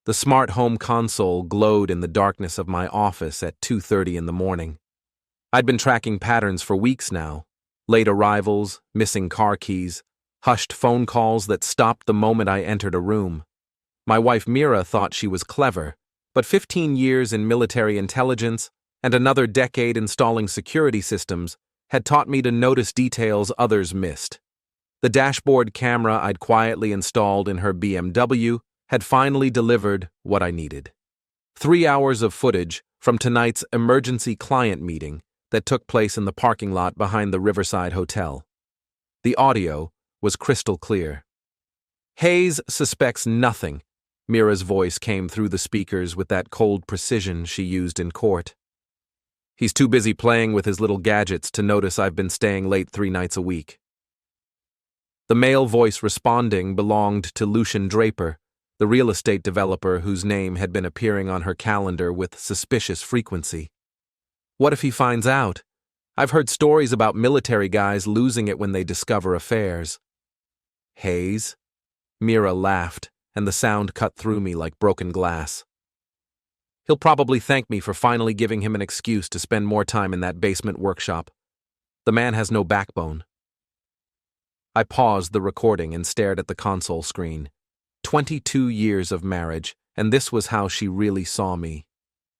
The smart home console glowed in the darkness of my office at 2:30 in the morning. I'd been tracking patterns for weeks now. Late arrivals, missing car keys, hushed phone calls that stopped the moment I entered a room. My wife Mira thought she was clever, but 15 years in military intelligence and another decade installing security systems had taught me to notice details others missed. The dashboard camera I'd quietly installed in her BMW had finally delivered what I needed. 3 hours of footage from tonight's emergency client meeting that took place in the parking lot behind the Riverside Hotel. The audio was crystal clear. Hayes suspects nothing. Mira's voice came through the speakers with that cold precision she used in court. He's too busy playing with his little gadgets to notice I've been staying late 3 nights a week. The male voice responding belonged to Lucian Draper, the real estate developer whose name had been appearing on her calendar with suspicious frequency. What if he finds out? I've heard stories about military guys losing it when they discover affairs. Hayes? Mira laughed, and the sound cut through me like broken glass. He'll probably thank me for finally giving him an excuse to spend more time in that basement workshop. The man has no backbone. I paused the recording and stared at the console screen. 22 years of marriage, and this was how she really saw me.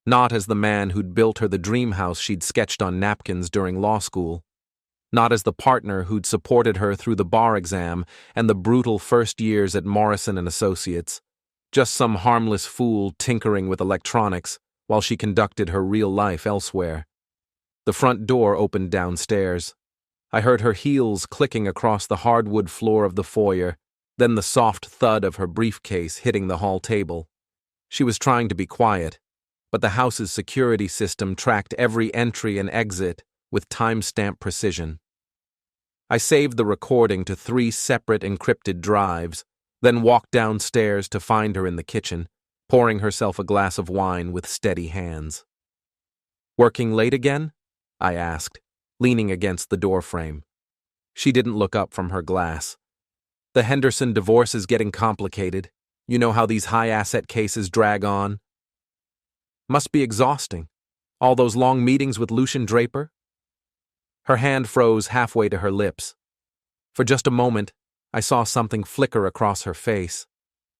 Not as the man who'd built her the dream house she'd sketched on napkins during law school. Not as the partner who'd supported her through the bar exam and the brutal first years at Morrison & Associates. Just some harmless fool tinkering with electronics while she conducted her real life elsewhere. The front door opened downstairs. I heard her heels clicking across the hardwood floor of the foyer, then the soft thud of her briefcase hitting the hall table. She was trying to be quiet, but the house's security system tracked every entry and exit with time-stamp precision. I saved the recording to 3 separate encrypted drives, then walked downstairs to find her in the kitchen, pouring herself a glass of wine with steady hands. "Working late again?" I asked, leaning against the doorframe. She didn't look up from her glass. "The Henderson divorce is getting complicated. You know how these high-asset cases drag on." "Must be exhausting. All those long meetings with Lucian Draper?" Her hand froze halfway to her lips. For just a moment, I saw something flicker across her face.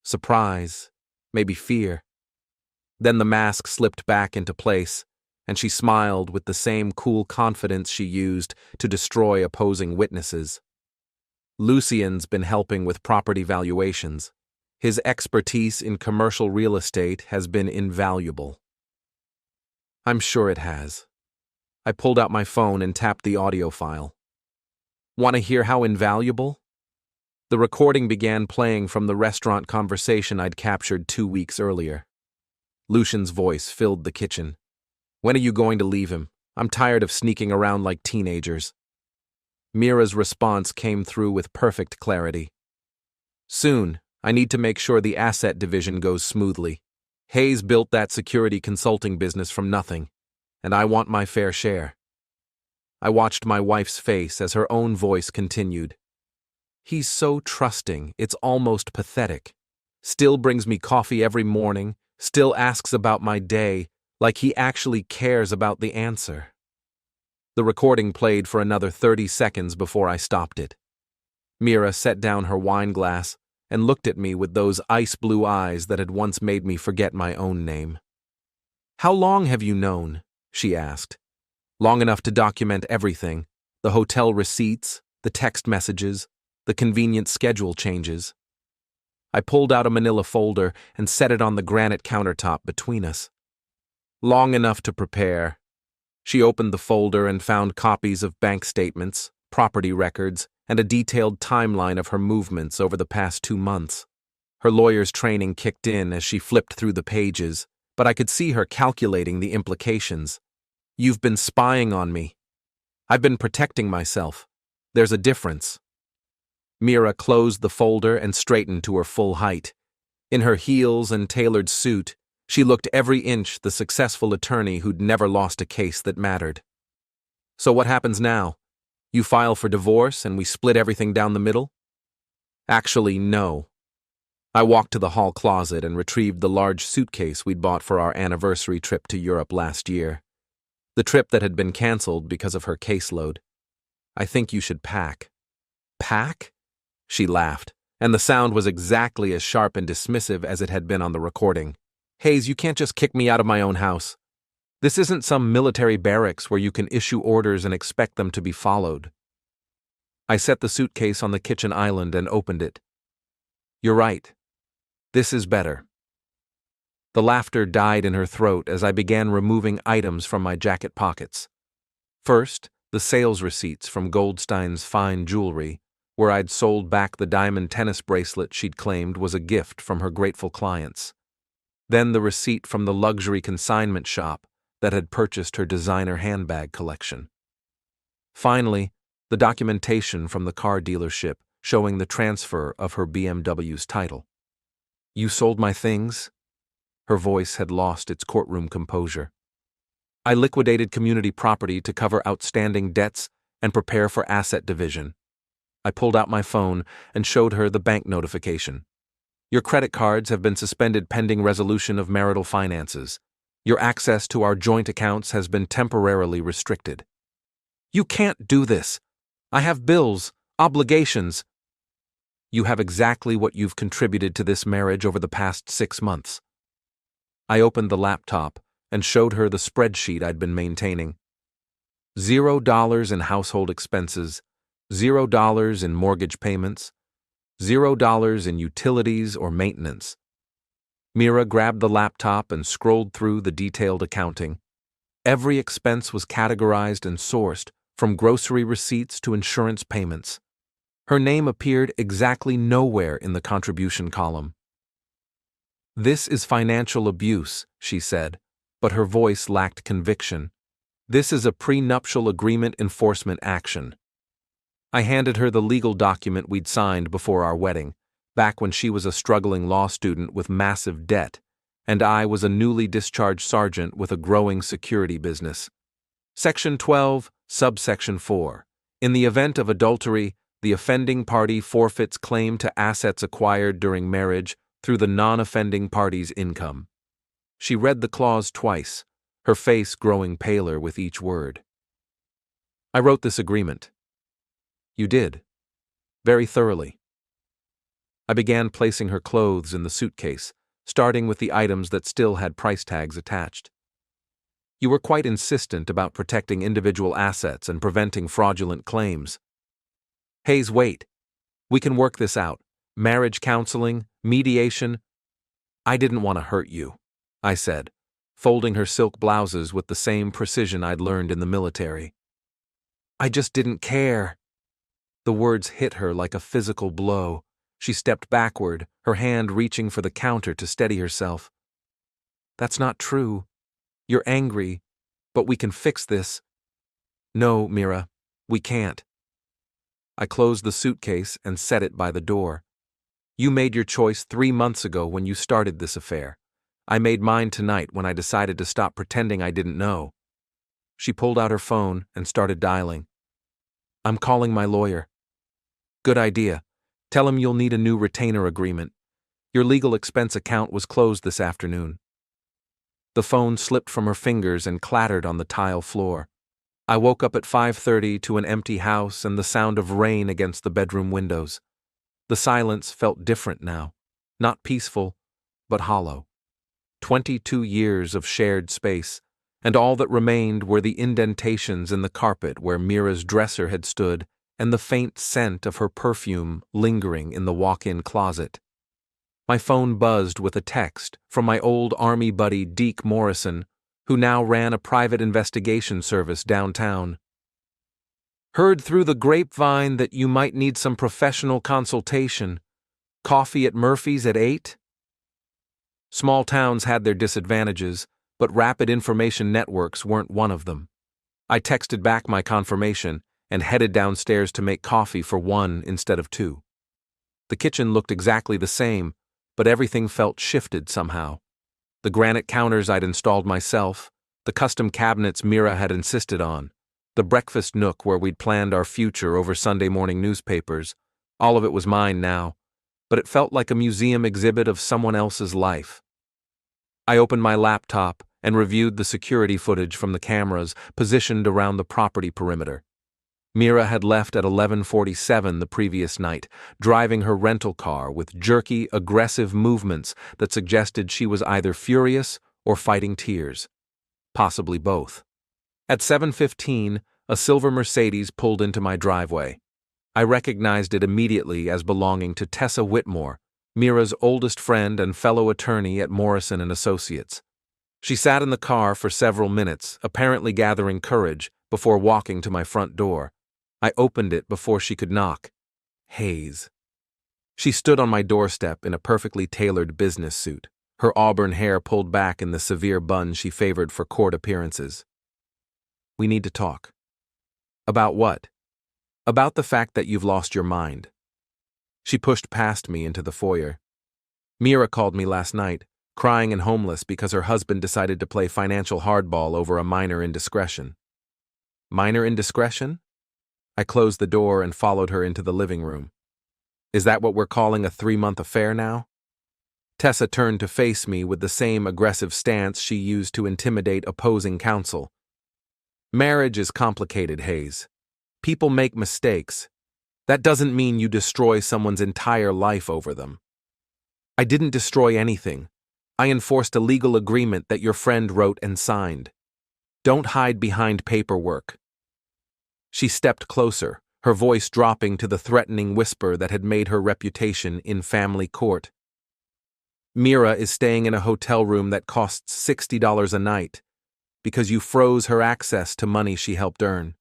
Surprise, maybe fear. Then the mask slipped back into place, and she smiled with the same cool confidence she used to destroy opposing witnesses. "Lucian's been helping with property valuations. His expertise in commercial real estate has been invaluable." "I'm sure it has." I pulled out my phone and tapped the audio file. "Want to hear how invaluable?" The recording began playing from the restaurant conversation I'd captured 2 weeks earlier. Lucian's voice filled the kitchen. "When are you going to leave him? I'm tired of sneaking around like teenagers." Mira's response came through with perfect clarity. "Soon. I need to make sure the asset division goes smoothly. Hayes built that security consulting business from nothing, and I want my fair share." I watched my wife's face as her own voice continued. "He's so trusting, it's almost pathetic. Still brings me coffee every morning, still asks about my day, like he actually cares about the answer." The recording played for another 30 seconds before I stopped it. Mira set down her wine glass and looked at me with those ice-blue eyes that had once made me forget my own name. "How long have you known?" she asked. "Long enough to document everything, the hotel receipts, the text messages, the convenient schedule changes." I pulled out a manila folder and set it on the granite countertop between us. "Long enough to prepare." She opened the folder and found copies of bank statements, property records, and a detailed timeline of her movements over the past 2 months. Her lawyer's training kicked in as she flipped through the pages, but I could see her calculating the implications. "You've been spying on me." "I've been protecting myself. There's a difference." Mira closed the folder and straightened to her full height. In her heels and tailored suit, she looked every inch the successful attorney who'd never lost a case that mattered. "So what happens now? You file for divorce and we split everything down the middle?" "Actually, no." I walked to the hall closet and retrieved the large suitcase we'd bought for our anniversary trip to Europe last year. The trip that had been canceled because of her caseload. I think you should pack. Pack? She laughed, and the sound was exactly as sharp and dismissive as it had been on the recording. Hayes, you can't just kick me out of my own house. This isn't some military barracks where you can issue orders and expect them to be followed. I set the suitcase on the kitchen island and opened it. You're right. This is better. The laughter died in her throat as I began removing items from my jacket pockets. First, the sales receipts from Goldstein's fine jewelry, where I'd sold back the diamond tennis bracelet she'd claimed was a gift from her grateful clients. Then the receipt from the luxury consignment shop that had purchased her designer handbag collection. Finally, the documentation from the car dealership showing the transfer of her BMW's title. You sold my things? Her voice had lost its courtroom composure. I liquidated community property to cover outstanding debts and prepare for asset division. I pulled out my phone and showed her the bank notification. Your credit cards have been suspended pending resolution of marital finances. Your access to our joint accounts has been temporarily restricted. You can't do this. I have bills, obligations. You have exactly what you've contributed to this marriage over the past 6 months. I opened the laptop and showed her the spreadsheet I'd been maintaining. $0 in household expenses, $0 in mortgage payments, $0 in utilities or maintenance. Mira grabbed the laptop and scrolled through the detailed accounting. Every expense was categorized and sourced, from grocery receipts to insurance payments. Her name appeared exactly nowhere in the contribution column. This is financial abuse, she said, but her voice lacked conviction. This is a prenuptial agreement enforcement action. I handed her the legal document we'd signed before our wedding, back when she was a struggling law student with massive debt, and I was a newly discharged sergeant with a growing security business. Section 12, subsection 4. In the event of adultery, the offending party forfeits claim to assets acquired during marriage through the non-offending party's income. She read the clause twice, her face growing paler with each word. I wrote this agreement. You did. Very thoroughly. I began placing her clothes in the suitcase, starting with the items that still had price tags attached. You were quite insistent about protecting individual assets and preventing fraudulent claims. Hayes, wait. We can work this out. Marriage counseling, mediation. I didn't want to hurt you, I said, folding her silk blouses with the same precision I'd learned in the military. I just didn't care. The words hit her like a physical blow. She stepped backward, her hand reaching for the counter to steady herself. That's not true. You're angry, but we can fix this. No, Mira, we can't. I closed the suitcase and set it by the door. You made your choice 3 months ago when you started this affair. I made mine tonight when I decided to stop pretending I didn't know. She pulled out her phone and started dialing. I'm calling my lawyer. Good idea. Tell him you'll need a new retainer agreement. Your legal expense account was closed this afternoon. The phone slipped from her fingers and clattered on the tile floor. I woke up at 5:30 to an empty house and the sound of rain against the bedroom windows. The silence felt different now, not peaceful, but hollow. 22 years of shared space, and all that remained were the indentations in the carpet where Mira's dresser had stood and the faint scent of her perfume lingering in the walk-in closet. My phone buzzed with a text from my old Army buddy Deke Morrison, who now ran a private investigation service downtown. Heard through the grapevine that you might need some professional consultation. Coffee at Murphy's at 8? Small towns had their disadvantages, but rapid information networks weren't one of them. I texted back my confirmation and headed downstairs to make coffee for 1 instead of 2. The kitchen looked exactly the same, but everything felt shifted somehow. The granite counters I'd installed myself, the custom cabinets Mira had insisted on, the breakfast nook where we'd planned our future over Sunday morning newspapers, all of it was mine now, but it felt like a museum exhibit of someone else's life. I opened my laptop and reviewed the security footage from the cameras positioned around the property perimeter. Mira had left at 11:47 the previous night, driving her rental car with jerky, aggressive movements that suggested she was either furious or fighting tears. Possibly both. At 7:15, a silver Mercedes pulled into my driveway. I recognized it immediately as belonging to Tessa Whitmore, Mira's oldest friend and fellow attorney at Morrison & Associates. She sat in the car for several minutes, apparently gathering courage, before walking to my front door. I opened it before she could knock. Hayes. She stood on my doorstep in a perfectly tailored business suit, her auburn hair pulled back in the severe bun she favored for court appearances. We need to talk. About what? About the fact that you've lost your mind. She pushed past me into the foyer. Mira called me last night, crying and homeless because her husband decided to play financial hardball over a minor indiscretion. Minor indiscretion? I closed the door and followed her into the living room. Is that what we're calling a 3-month affair now? Tessa turned to face me with the same aggressive stance she used to intimidate opposing counsel. Marriage is complicated, Hayes. People make mistakes. That doesn't mean you destroy someone's entire life over them. I didn't destroy anything. I enforced a legal agreement that your friend wrote and signed. Don't hide behind paperwork. She stepped closer, her voice dropping to the threatening whisper that had made her reputation in family court. Mira is staying in a hotel room that costs $60 a night because you froze her access to money she helped earn.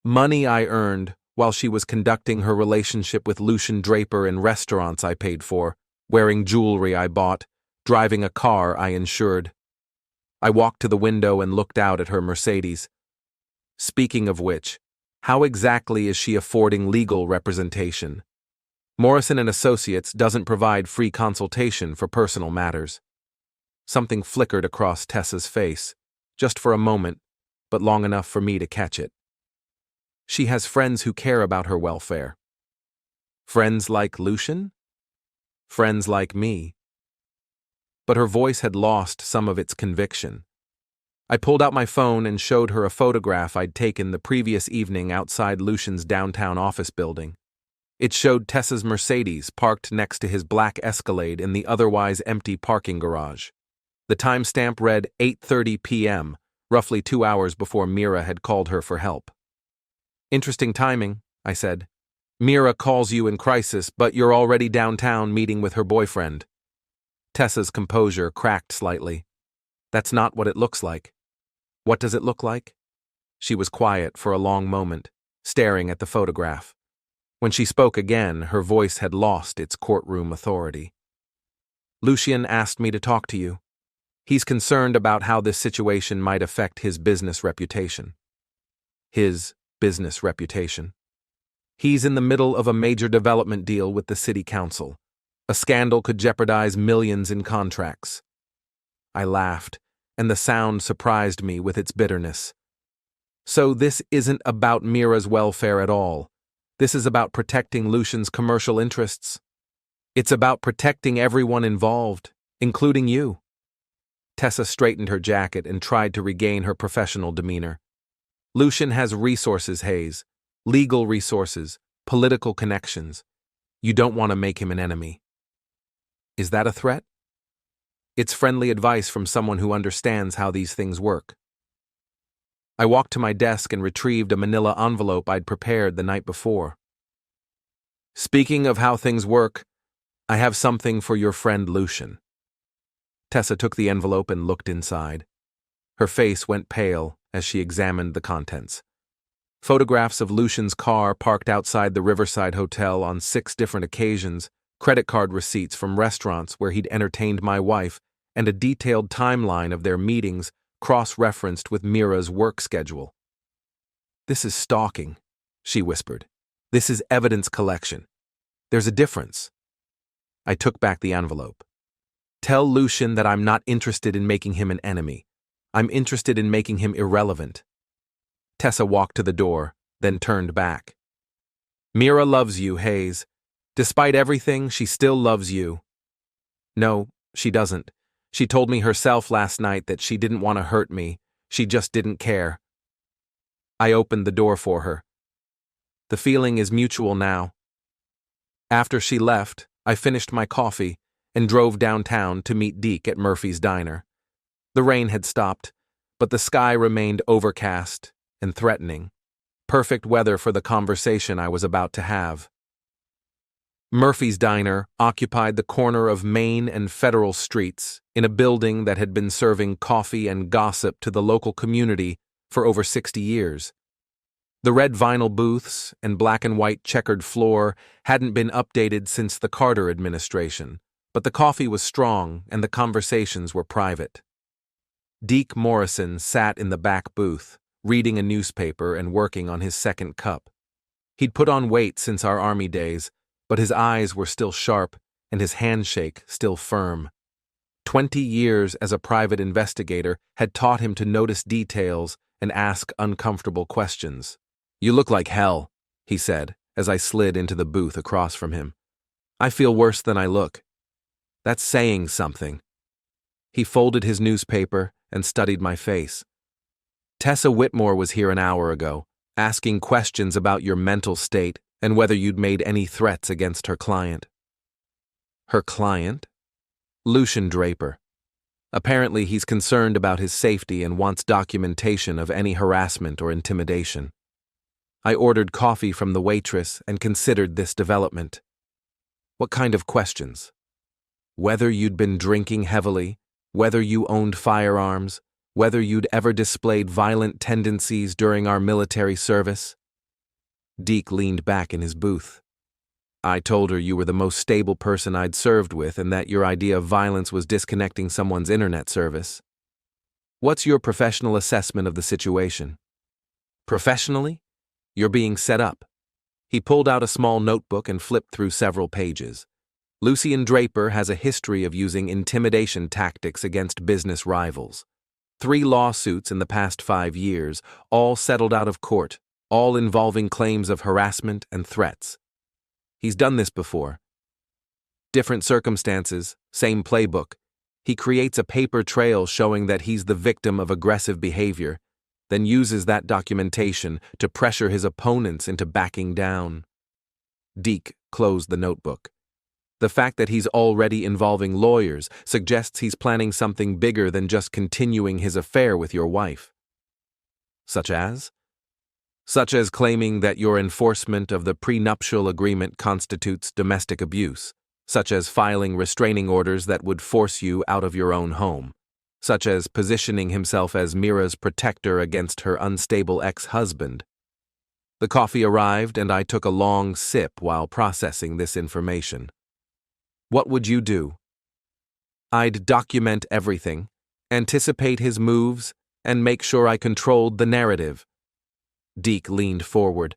Money I earned while she was conducting her relationship with Lucian Draper in restaurants I paid for, wearing jewelry I bought, driving a car I insured. I walked to the window and looked out at her Mercedes. Speaking of which, how exactly is she affording legal representation? Morrison & Associates doesn't provide free consultation for personal matters. Something flickered across Tessa's face, just for a moment, but long enough for me to catch it. She has friends who care about her welfare. Friends like Lucian? Friends like me. But her voice had lost some of its conviction. I pulled out my phone and showed her a photograph I'd taken the previous evening outside Lucian's downtown office building. It showed Tessa's Mercedes parked next to his black Escalade in the otherwise empty parking garage. The timestamp read 8:30 p.m., roughly 2 hours before Mira had called her for help. Interesting timing, I said. Mira calls you in crisis, but you're already downtown meeting with her boyfriend. Tessa's composure cracked slightly. That's not what it looks like. What does it look like? She was quiet for a long moment, staring at the photograph. When she spoke again, her voice had lost its courtroom authority. Lucian asked me to talk to you. He's concerned about how this situation might affect his business reputation. His business reputation. He's in the middle of a major development deal with the city council. A scandal could jeopardize millions in contracts. I laughed, and the sound surprised me with its bitterness. So this isn't about Mira's welfare at all. This is about protecting Lucian's commercial interests. It's about protecting everyone involved, including you. Tessa straightened her jacket and tried to regain her professional demeanor. Lucian has resources, Hayes. Legal resources, political connections. You don't want to make him an enemy. Is that a threat? It's friendly advice from someone who understands how these things work. I walked to my desk and retrieved a manila envelope I'd prepared the night before. Speaking of how things work, I have something for your friend Lucian. Tessa took the envelope and looked inside. Her face went pale as she examined the contents. Photographs of Lucian's car parked outside the Riverside Hotel on 6 different occasions, credit card receipts from restaurants where he'd entertained my wife, and a detailed timeline of their meetings cross-referenced with Mira's work schedule. This is stalking, she whispered. This is evidence collection. There's a difference. I took back the envelope. Tell Lucian that I'm not interested in making him an enemy. I'm interested in making him irrelevant. Tessa walked to the door, then turned back. Mira loves you, Hayes. Despite everything, she still loves you. No, she doesn't. She told me herself last night that she didn't want to hurt me. She just didn't care. I opened the door for her. The feeling is mutual now. After she left, I finished my coffee and drove downtown to meet Deke at Murphy's Diner. The rain had stopped, but the sky remained overcast and threatening. Perfect weather for the conversation I was about to have. Murphy's Diner occupied the corner of Main and Federal Streets in a building that had been serving coffee and gossip to the local community for over 60 years. The red vinyl booths and black and white checkered floor hadn't been updated since the Carter administration, but the coffee was strong and the conversations were private. Deke Morrison sat in the back booth, reading a newspaper and working on his second cup. He'd put on weight since our Army days, but his eyes were still sharp and his handshake still firm. 20 years as a private investigator had taught him to notice details and ask uncomfortable questions. "You look like hell," he said, as I slid into the booth across from him. "I feel worse than I look." "That's saying something." He folded his newspaper and studied my face. "Tessa Whitmore was here an hour ago, asking questions about your mental state and whether you'd made any threats against her client." "Her client?" "Lucian Draper. Apparently he's concerned about his safety and wants documentation of any harassment or intimidation." I ordered coffee from the waitress and considered this development. "What kind of questions?" "Whether you'd been drinking heavily, whether you owned firearms, whether you'd ever displayed violent tendencies during our military service." Deke leaned back in his booth. "I told her you were the most stable person I'd served with and that your idea of violence was disconnecting someone's internet service." "What's your professional assessment of the situation?" "Professionally? You're being set up." He pulled out a small notebook and flipped through several pages. "Lucian Draper has a history of using intimidation tactics against business rivals. 3 lawsuits in the past 5 years, all settled out of court, all involving claims of harassment and threats. He's done this before. Different circumstances, same playbook. He creates a paper trail showing that he's the victim of aggressive behavior, then uses that documentation to pressure his opponents into backing down." Deke closed the notebook. "The fact that he's already involving lawyers suggests he's planning something bigger than just continuing his affair with your wife." "Such as?" "Such as claiming that your enforcement of the prenuptial agreement constitutes domestic abuse, such as filing restraining orders that would force you out of your own home, such as positioning himself as Mira's protector against her unstable ex-husband." The coffee arrived and I took a long sip while processing this information. "What would you do?" "I'd document everything, anticipate his moves, and make sure I controlled the narrative." Deke leaned forward.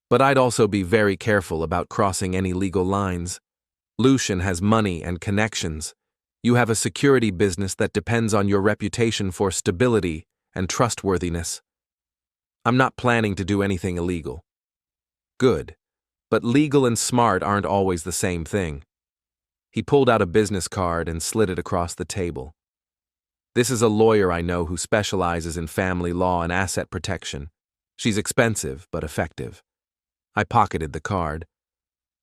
"But I'd also be very careful about crossing any legal lines. Lucian has money and connections. You have a security business that depends on your reputation for stability and trustworthiness." "I'm not planning to do anything illegal." "Good. But legal and smart aren't always the same thing." He pulled out a business card and slid it across the table. "This is a lawyer I know who specializes in family law and asset protection. She's expensive, but effective." I pocketed the card.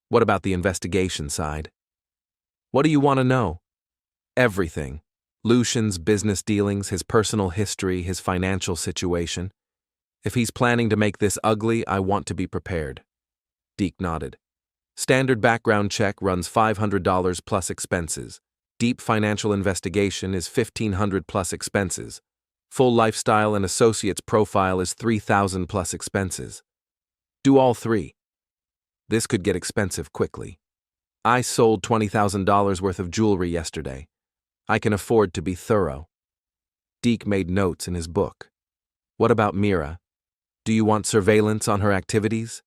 "What about the investigation side?" "What do you want to know?" "Everything. Lucian's business dealings, his personal history, his financial situation. If he's planning to make this ugly, I want to be prepared." Deke nodded. "Standard background check runs $500 plus expenses. Deep financial investigation is $1,500 plus expenses. Full lifestyle and associates profile is $3,000 plus expenses. Do all 3. This could get expensive quickly. I sold $20,000 worth of jewelry yesterday. I can afford to be thorough." Deke made notes in his book. "What about Mira? Do you want surveillance on her activities?"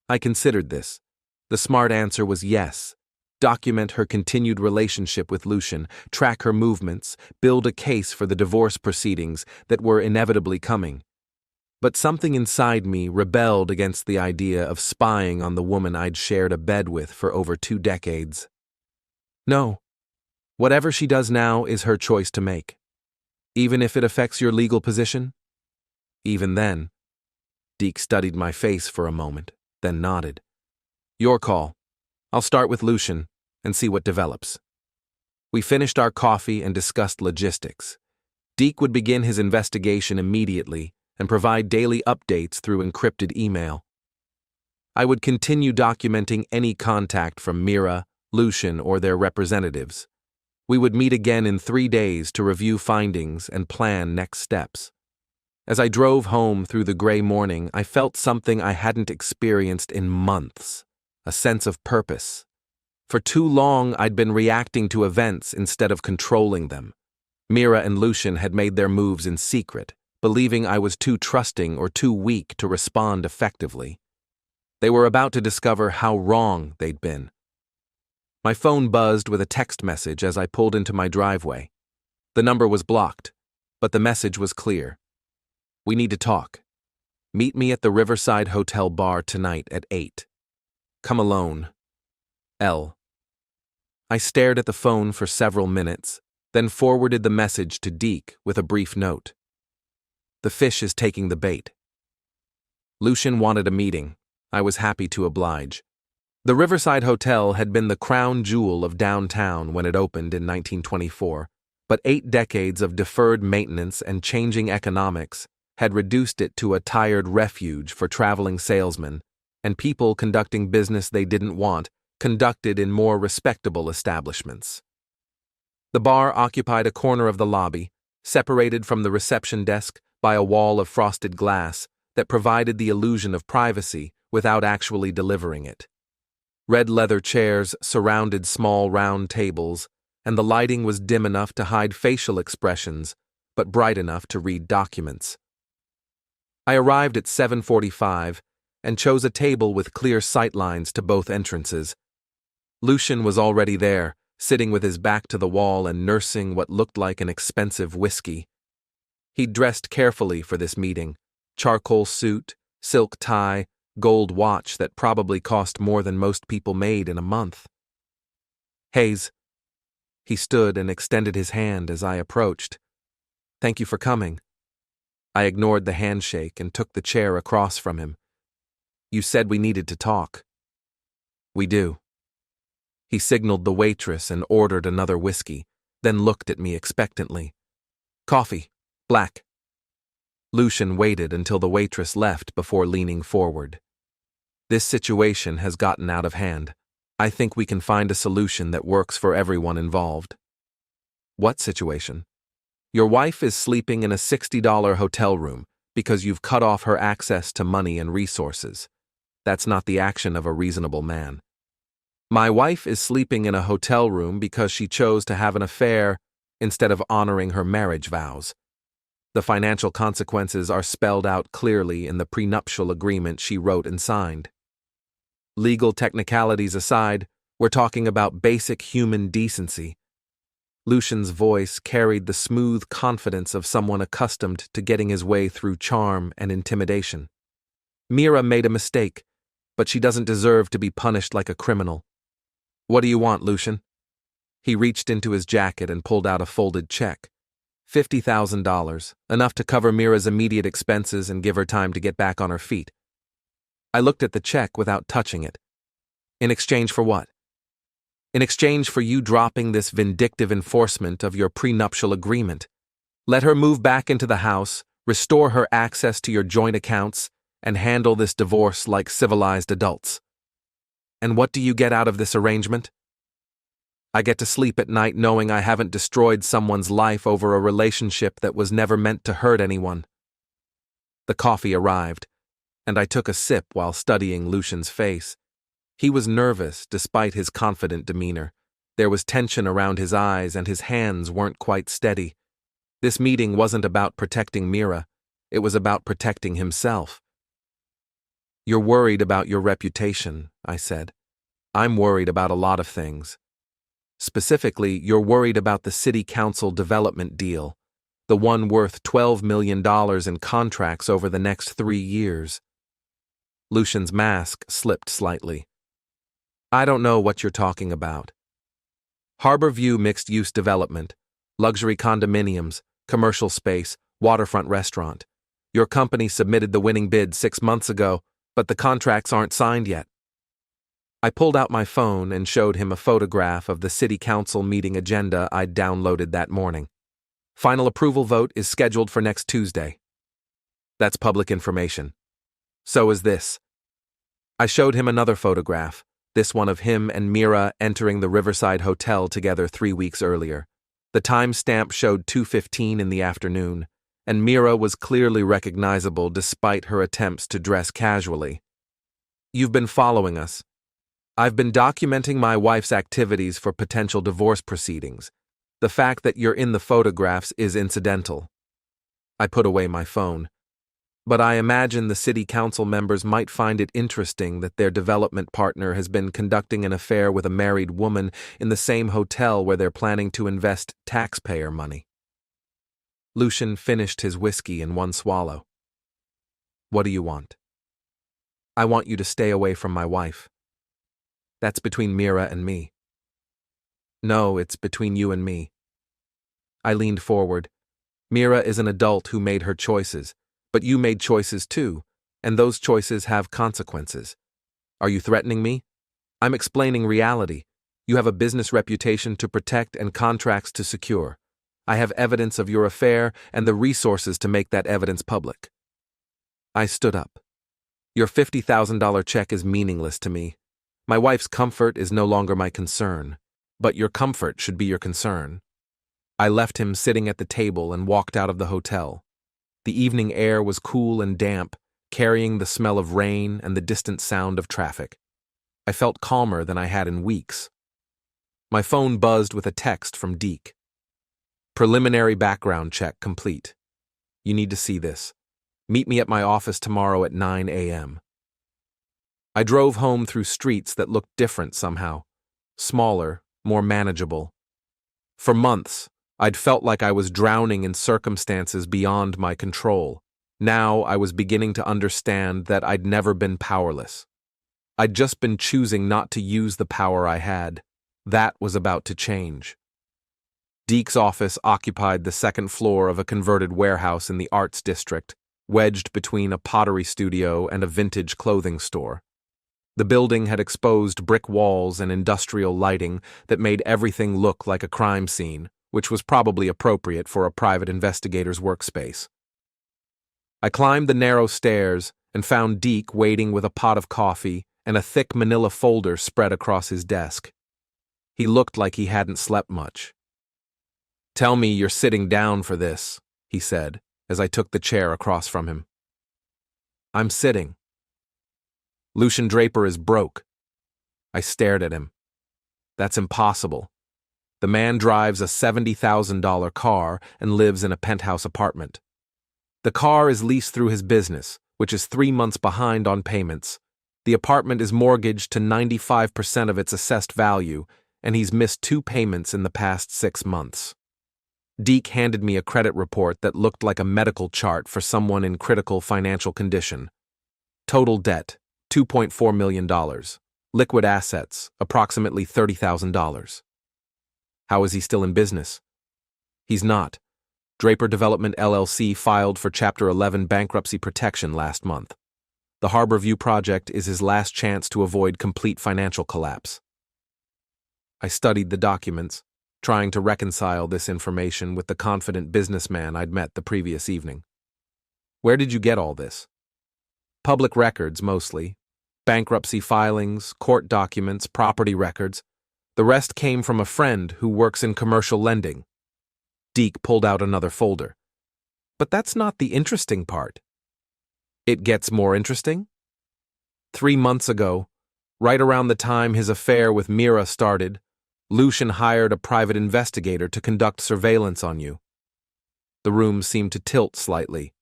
I considered this. The smart answer was yes. Document her continued relationship with Lucian, track her movements, build a case for the divorce proceedings that were inevitably coming. But something inside me rebelled against the idea of spying on the woman I'd shared a bed with for over 2 decades. No, whatever she does now is her choice to make. Even if it affects your legal position? Even then. Deke studied my face for a moment, then nodded. Your call. I'll start with Lucian and see what develops. We finished our coffee and discussed logistics. Deke would begin his investigation immediately and provide daily updates through encrypted email. I would continue documenting any contact from Mira, Lucian, or their representatives. We would meet again in 3 days to review findings and plan next steps. As I drove home through the gray morning, I felt something I hadn't experienced in months, a sense of purpose. For too long, I'd been reacting to events instead of controlling them. Mira and Lucian had made their moves in secret, believing I was too trusting or too weak to respond effectively. They were about to discover how wrong they'd been. My phone buzzed with a text message as I pulled into my driveway. The number was blocked, but the message was clear. We need to talk. Meet me at the Riverside Hotel bar tonight at 8. Come alone. L. I stared at the phone for several minutes, then forwarded the message to Deke with a brief note. The fish is taking the bait. Lucian wanted a meeting. I was happy to oblige. The Riverside Hotel had been the crown jewel of downtown when it opened in 1924, but 8 decades of deferred maintenance and changing economics had reduced it to a tired refuge for traveling salesmen and people conducting business they didn't want, conducted in more respectable establishments. The bar occupied a corner of the lobby, separated from the reception desk by a wall of frosted glass that provided the illusion of privacy without actually delivering it. Red leather chairs surrounded small round tables, and the lighting was dim enough to hide facial expressions, but bright enough to read documents. I arrived at 7:45 and chose a table with clear sightlines to both entrances. Lucian was already there, sitting with his back to the wall and nursing what looked like an expensive whiskey. He'd dressed carefully for this meeting: charcoal suit, silk tie, gold watch that probably cost more than most people made in a month. Hayes. He stood and extended his hand as I approached. Thank you for coming. I ignored the handshake and took the chair across from him. You said we needed to talk. We do. He signaled the waitress and ordered another whiskey, then looked at me expectantly. Coffee, black. Lucian waited until the waitress left before leaning forward. This situation has gotten out of hand. I think we can find a solution that works for everyone involved. What situation? Your wife is sleeping in a $60 hotel room because you've cut off her access to money and resources. That's not the action of a reasonable man. My wife is sleeping in a hotel room because she chose to have an affair instead of honoring her marriage vows. The financial consequences are spelled out clearly in the prenuptial agreement she wrote and signed. Legal technicalities aside, we're talking about basic human decency. Lucian's voice carried the smooth confidence of someone accustomed to getting his way through charm and intimidation. Mira made a mistake, but she doesn't deserve to be punished like a criminal. What do you want, Lucian? He reached into his jacket and pulled out a folded check. $50,000, enough to cover Mira's immediate expenses and give her time to get back on her feet. I looked at the check without touching it. In exchange for what? In exchange for you dropping this vindictive enforcement of your prenuptial agreement. Let her move back into the house, restore her access to your joint accounts, and handle this divorce like civilized adults. And what do you get out of this arrangement? I get to sleep at night knowing I haven't destroyed someone's life over a relationship that was never meant to hurt anyone. The coffee arrived, and I took a sip while studying Lucian's face. He was nervous despite his confident demeanor. There was tension around his eyes and his hands weren't quite steady. This meeting wasn't about protecting Mira. It was about protecting himself. You're worried about your reputation, I said. I'm worried about a lot of things. Specifically, you're worried about the city council development deal. the one worth $12 million in contracts over the next 3 years. Lucian's mask slipped slightly. I don't know what you're talking about. Harborview mixed-use development, luxury condominiums, commercial space, waterfront restaurant. Your company submitted the winning bid 6 months ago, but the contracts aren't signed yet. I pulled out my phone and showed him a photograph of the city council meeting agenda I'd downloaded that morning. Final approval vote is scheduled for next Tuesday. That's public information. So is this. I showed him another photograph, this one of him and Mira entering the Riverside Hotel together 3 weeks earlier. The timestamp showed 2:15 in the afternoon, and Mira was clearly recognizable despite her attempts to dress casually. You've been following us. I've been documenting my wife's activities for potential divorce proceedings. The fact that you're in the photographs is incidental. I put away my phone. But I imagine the city council members might find it interesting that their development partner has been conducting an affair with a married woman in the same hotel where they're planning to invest taxpayer money. Lucian finished his whiskey in one swallow. What do you want? I want you to stay away from my wife. That's between Mira and me. No, it's between you and me. I leaned forward. Mira is an adult who made her choices. But you made choices too, and those choices have consequences. Are you threatening me? I'm explaining reality. You have a business reputation to protect and contracts to secure. I have evidence of your affair and the resources to make that evidence public. I stood up. Your $50,000 check is meaningless to me. My wife's comfort is no longer my concern, but your comfort should be your concern. I left him sitting at the table and walked out of the hotel. The evening air was cool and damp, carrying the smell of rain and the distant sound of traffic. I felt calmer than I had in weeks. My phone buzzed with a text from Deke. Preliminary background check complete. You need to see this. Meet me at my office tomorrow at 9 a.m. I drove home through streets that looked different somehow. Smaller, more manageable. For months, I'd felt like I was drowning in circumstances beyond my control. Now I was beginning to understand that I'd never been powerless. I'd just been choosing not to use the power I had. That was about to change. Deke's office occupied the second floor of a converted warehouse in the Arts District, wedged between a pottery studio and a vintage clothing store. The building had exposed brick walls and industrial lighting that made everything look like a crime scene, which was probably appropriate for a private investigator's workspace. I climbed the narrow stairs and found Deke waiting with a pot of coffee and a thick manila folder spread across his desk. He looked like he hadn't slept much. "Tell me you're sitting down for this," he said, as I took the chair across from him. "I'm sitting." "Lucian Draper is broke." I stared at him. "That's impossible. The man drives a $70,000 car and lives in a penthouse apartment. The car is leased through his business, which is 3 months behind on payments. The apartment is mortgaged to 95% of its assessed value, and he's missed 2 payments in the past 6 months. Deke handed me a credit report that looked like a medical chart for someone in critical financial condition. Total debt, $2.4 million. Liquid assets, approximately $30,000. How is he still in business? He's not. Draper Development LLC filed for Chapter 11 bankruptcy protection last month. The Harborview project is his last chance to avoid complete financial collapse. I studied the documents, trying to reconcile this information with the confident businessman I'd met the previous evening. Where did you get all this? Public records, mostly. Bankruptcy filings, court documents, property records. The rest came from a friend who works in commercial lending. Deke pulled out another folder. But that's not the interesting part. It gets more interesting? 3 months ago, right around the time his affair with Mira started, Lucian hired a private investigator to conduct surveillance on you. The room seemed to tilt slightly.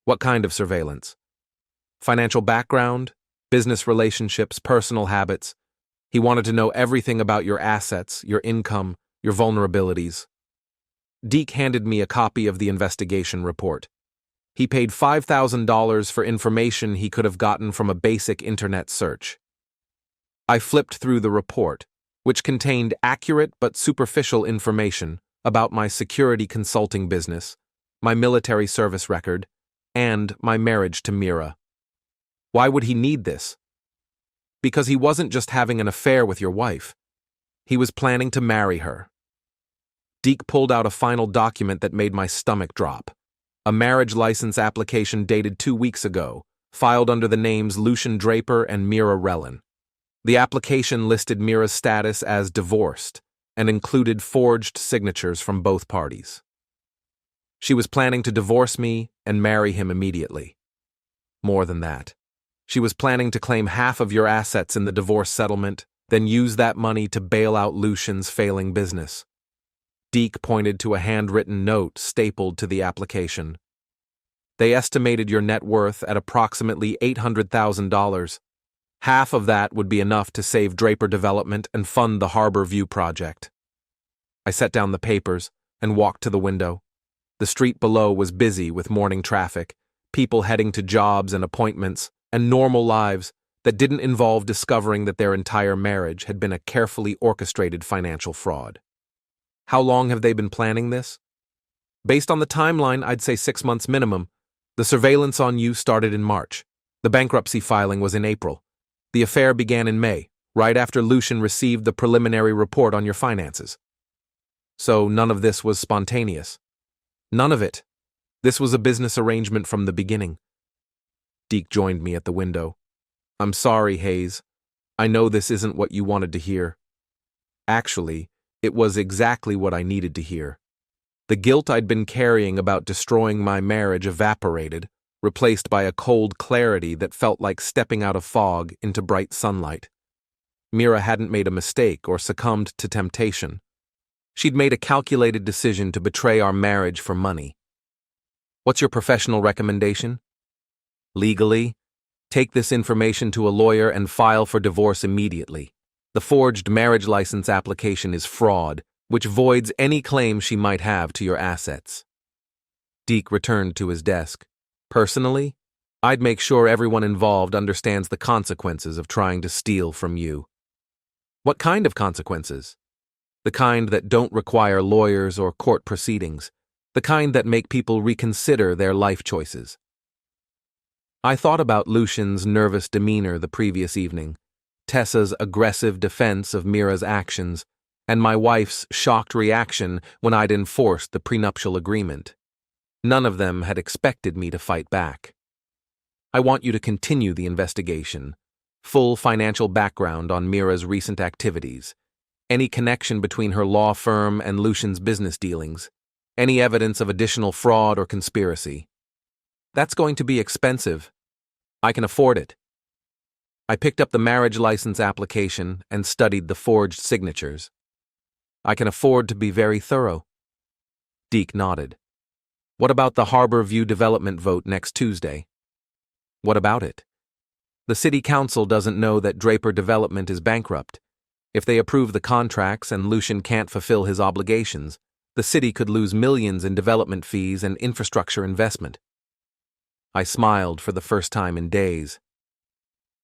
What kind of surveillance? Financial background, business relationships, personal habits. He wanted to know everything about your assets, your income, your vulnerabilities. Deke handed me a copy of the investigation report. He paid $5,000 for information he could have gotten from a basic internet search. I flipped through the report, which contained accurate but superficial information about my security consulting business, my military service record, and my marriage to Mira. Why would he need this? Because he wasn't just having an affair with your wife. He was planning to marry her. Deke pulled out a final document that made my stomach drop. A marriage license application dated 2 weeks ago, filed under the names Lucian Draper and Mira Relin. The application listed Mira's status as divorced and included forged signatures from both parties. She was planning to divorce me and marry him immediately. More than that, she was planning to claim half of your assets in the divorce settlement, then use that money to bail out Lucian's failing business. Deke pointed to a handwritten note stapled to the application. They estimated your net worth at approximately $800,000. Half of that would be enough to save Draper Development and fund the Harbor View project. I set down the papers and walked to the window. The street below was busy with morning traffic, people heading to jobs and appointments, and normal lives that didn't involve discovering that their entire marriage had been a carefully orchestrated financial fraud. How long have they been planning this? Based on the timeline, I'd say 6 months minimum. The surveillance on you started in March. The bankruptcy filing was in April. The affair began in May, right after Lucian received the preliminary report on your finances. So none of this was spontaneous. None of it. This was a business arrangement from the beginning. Deke joined me at the window. I'm sorry, Hayes. I know this isn't what you wanted to hear. Actually, it was exactly what I needed to hear. The guilt I'd been carrying about destroying my marriage evaporated, replaced by a cold clarity that felt like stepping out of fog into bright sunlight. Mira hadn't made a mistake or succumbed to temptation. She'd made a calculated decision to betray our marriage for money. What's your professional recommendation? Legally, take this information to a lawyer and file for divorce immediately. The forged marriage license application is fraud, which voids any claim she might have to your assets. Deke returned to his desk. Personally, I'd make sure everyone involved understands the consequences of trying to steal from you. What kind of consequences? The kind that don't require lawyers or court proceedings. The kind that make people reconsider their life choices. I thought about Lucian's nervous demeanor the previous evening, Tessa's aggressive defense of Mira's actions, and my wife's shocked reaction when I'd enforced the prenuptial agreement. None of them had expected me to fight back. I want you to continue the investigation. Full financial background on Mira's recent activities. Any connection between her law firm and Lucian's business dealings. Any evidence of additional fraud or conspiracy. That's going to be expensive. I can afford it. I picked up the marriage license application and studied the forged signatures. I can afford to be very thorough. Deke nodded. What about the Harbor View development vote next Tuesday? What about it? The city council doesn't know that Draper Development is bankrupt. If they approve the contracts and Lucian can't fulfill his obligations, the city could lose millions in development fees and infrastructure investment. I smiled for the first time in days.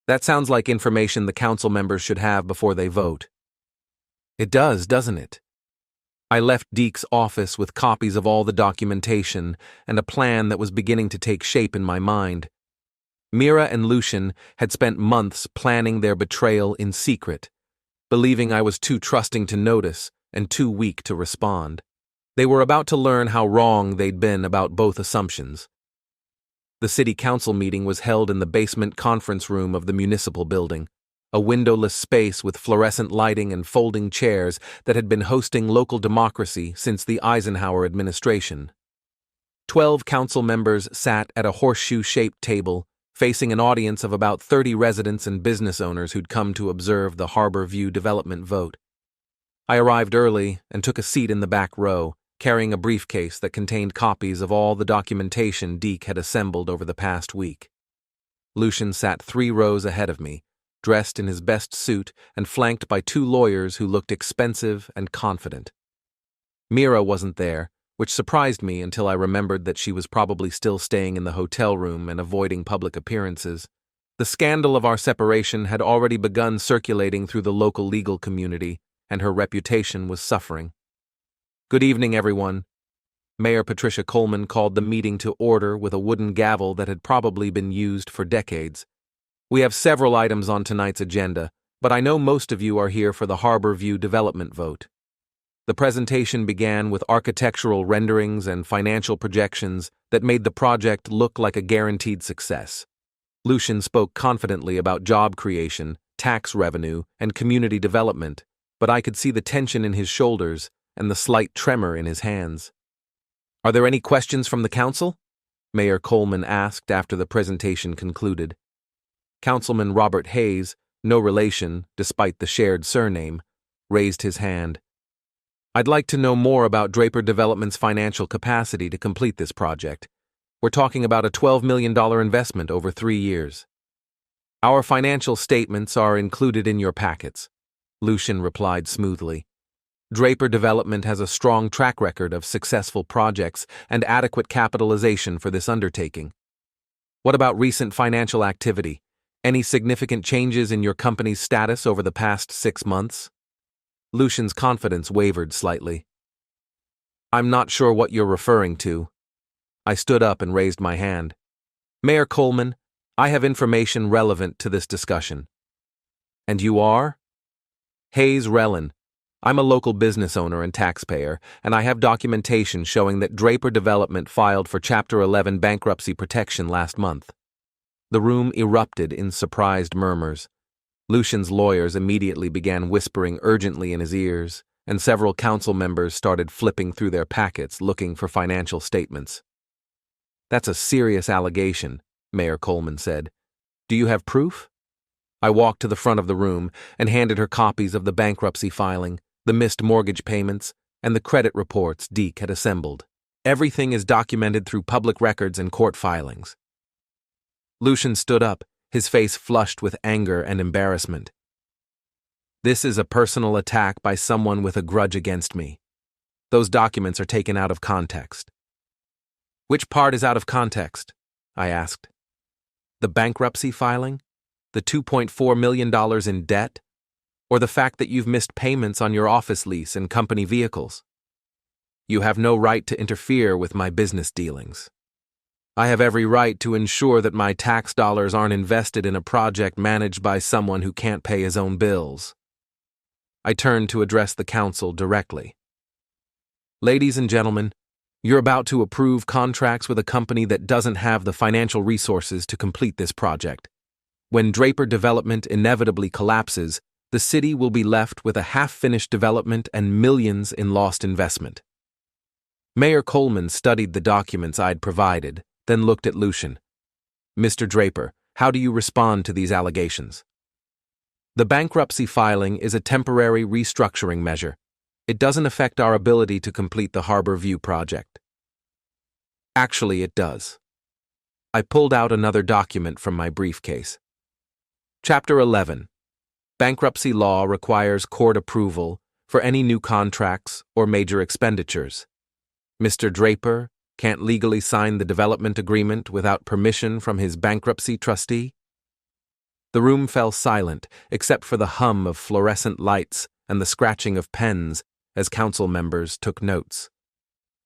That sounds like information the council members should have before they vote. It does, doesn't it? I left Deke's office with copies of all the documentation and a plan that was beginning to take shape in my mind. Mira and Lucian had spent months planning their betrayal in secret, believing I was too trusting to notice and too weak to respond. They were about to learn how wrong they'd been about both assumptions. The city council meeting was held in the basement conference room of the municipal building, a windowless space with fluorescent lighting and folding chairs that had been hosting local democracy since the Eisenhower administration. 12 council members sat at a horseshoe-shaped table, facing an audience of about 30 residents and business owners who'd come to observe the Harbor View development vote. I arrived early and took a seat in the back row, carrying a briefcase that contained copies of all the documentation Deke had assembled over the past week. Lucian sat 3 rows ahead of me, dressed in his best suit and flanked by 2 lawyers who looked expensive and confident. Mira wasn't there, which surprised me until I remembered that she was probably still staying in the hotel room and avoiding public appearances. The scandal of our separation had already begun circulating through the local legal community, and her reputation was suffering. "Good evening, everyone." Mayor Patricia Coleman called the meeting to order with a wooden gavel that had probably been used for decades. "We have several items on tonight's agenda, but I know most of you are here for the Harbor View development vote." The presentation began with architectural renderings and financial projections that made the project look like a guaranteed success. Lucian spoke confidently about job creation, tax revenue, and community development, but I could see the tension in his shoulders and the slight tremor in his hands. "Are there any questions from the council?" Mayor Coleman asked after the presentation concluded. Councilman Robert Hayes, no relation despite the shared surname, raised his hand. "I'd like to know more about Draper Development's financial capacity to complete this project. We're talking about a $12 million investment over 3 years." "Our financial statements are included in your packets," Lucian replied smoothly. "Draper Development has a strong track record of successful projects and adequate capitalization for this undertaking. What about recent financial activity? Any significant changes in your company's status over the past 6 months?" Lucian's confidence wavered slightly. "I'm not sure what you're referring to." I stood up and raised my hand. "Mayor Coleman, I have information relevant to this discussion." "And you are?" "Hayes Relin. I'm a local business owner and taxpayer, and I have documentation showing that Draper Development filed for Chapter 11 bankruptcy protection last month." The room erupted in surprised murmurs. Lucian's lawyers immediately began whispering urgently in his ears, and several council members started flipping through their packets looking for financial statements. "That's a serious allegation," Mayor Coleman said. "Do you have proof?" I walked to the front of the room and handed her copies of the bankruptcy filing, the missed mortgage payments, and the credit reports Deke had assembled. "Everything is documented through public records and court filings." Lucian stood up, his face flushed with anger and embarrassment. "This is a personal attack by someone with a grudge against me. Those documents are taken out of context." "Which part is out of context?" I asked. "The bankruptcy filing? The $2.4 million in debt? Or the fact that you've missed payments on your office lease and company vehicles? You have no right to interfere with my business dealings. I have every right to ensure that my tax dollars aren't invested in a project managed by someone who can't pay his own bills." I turned to address the council directly. "Ladies and gentlemen, you're about to approve contracts with a company that doesn't have the financial resources to complete this project. When Draper Development inevitably collapses, the city will be left with a half-finished development and millions in lost investment." Mayor Coleman studied the documents I'd provided, then looked at Lucian. "Mr. Draper, how do you respond to these allegations?" "The bankruptcy filing is a temporary restructuring measure. It doesn't affect our ability to complete the Harbor View project." "Actually, it does." I pulled out another document from my briefcase. Chapter 11. Bankruptcy law requires court approval for any new contracts or major expenditures. Mr. Draper can't legally sign the development agreement without permission from his bankruptcy trustee. The room fell silent, except for the hum of fluorescent lights and the scratching of pens as council members took notes.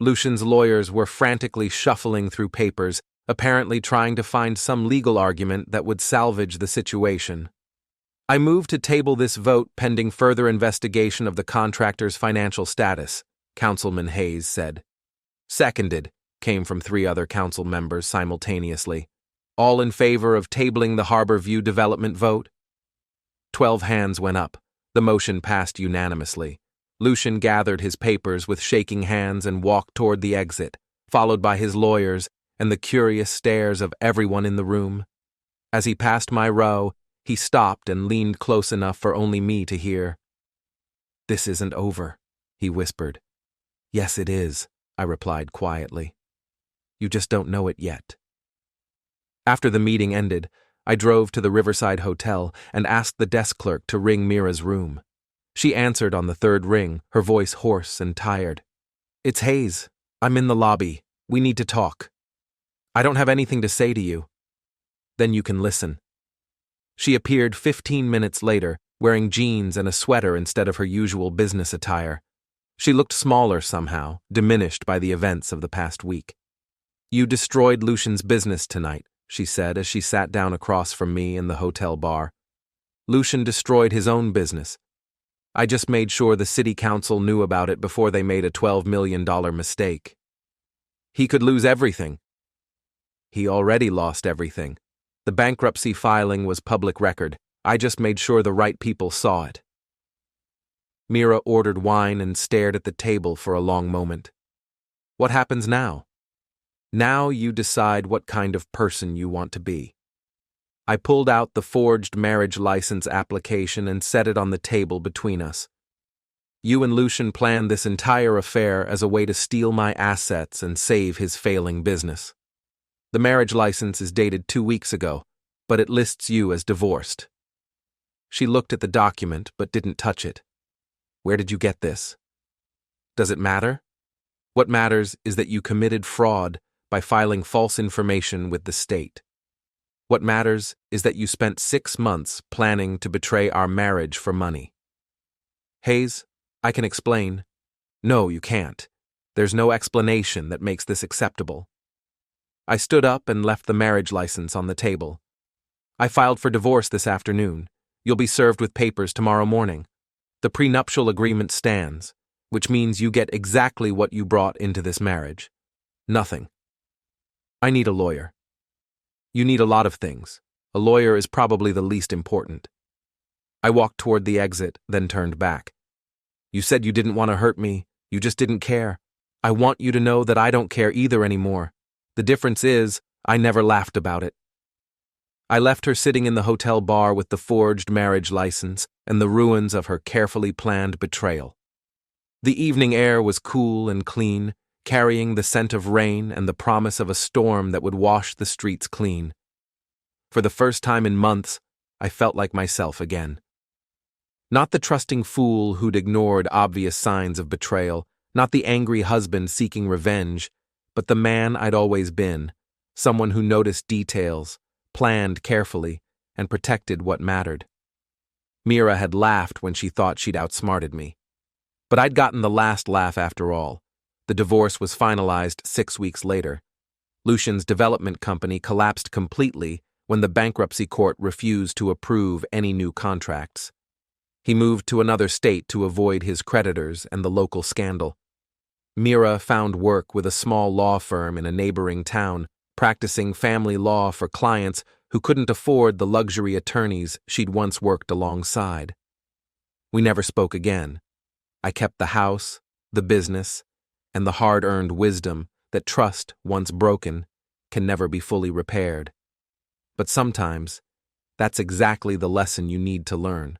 Lucian's lawyers were frantically shuffling through papers, apparently trying to find some legal argument that would salvage the situation. "I move to table this vote pending further investigation of the contractor's financial status," Councilman Hayes said. "Seconded," came from 3 other council members simultaneously. "All in favor of tabling the Harbor View development vote?" 12 hands went up. The motion passed unanimously. Lucian gathered his papers with shaking hands and walked toward the exit, followed by his lawyers and the curious stares of everyone in the room. As he passed my row, he stopped and leaned close enough for only me to hear. "This isn't over," he whispered. "Yes, it is," I replied quietly. "You just don't know it yet." After the meeting ended, I drove to the Riverside Hotel and asked the desk clerk to ring Mira's room. She answered on the 3rd ring, her voice hoarse and tired. "It's Hayes. I'm in the lobby. We need to talk. I don't have anything to say to you. Then you can listen. She appeared 15 minutes later, wearing jeans and a sweater instead of her usual business attire. She looked smaller somehow, diminished by the events of the past week. You destroyed Lucian's business tonight, she said as she sat down across from me in the hotel bar. Lucian destroyed his own business. I just made sure the city council knew about it before they made a $12 million mistake. He could lose everything. He already lost everything. The bankruptcy filing was public record. I just made sure the right people saw it. Mira ordered wine and stared at the table for a long moment. What happens now? Now you decide what kind of person you want to be. I pulled out the forged marriage license application and set it on the table between us. You and Lucian planned this entire affair as a way to steal my assets and save his failing business. The marriage license is dated 2 weeks ago, but it lists you as divorced. She looked at the document but didn't touch it. Where did you get this? Does it matter? What matters is that you committed fraud by filing false information with the state. What matters is that you spent 6 months planning to betray our marriage for money. Hayes, I can explain. No, you can't. There's no explanation that makes this acceptable. I stood up and left the marriage license on the table. I filed for divorce this afternoon. You'll be served with papers tomorrow morning. The prenuptial agreement stands, which means you get exactly what you brought into this marriage. Nothing. I need a lawyer. You need a lot of things. A lawyer is probably the least important. I walked toward the exit, then turned back. You said you didn't want to hurt me. You just didn't care. I want you to know that I don't care either anymore. The difference is, I never laughed about it. I left her sitting in the hotel bar with the forged marriage license and the ruins of her carefully planned betrayal. The evening air was cool and clean, carrying the scent of rain and the promise of a storm that would wash the streets clean. For the first time in months, I felt like myself again. Not the trusting fool who'd ignored obvious signs of betrayal, not the angry husband seeking revenge, but the man I'd always been, someone who noticed details, planned carefully, and protected what mattered. Mira had laughed when she thought she'd outsmarted me. But I'd gotten the last laugh after all. The divorce was finalized 6 weeks later. Lucian's development company collapsed completely when the bankruptcy court refused to approve any new contracts. He moved to another state to avoid his creditors and the local scandal. Mira found work with a small law firm in a neighboring town, practicing family law for clients who couldn't afford the luxury attorneys she'd once worked alongside. We never spoke again. I kept the house, the business, and the hard-earned wisdom that trust, once broken, can never be fully repaired. But sometimes, that's exactly the lesson you need to learn.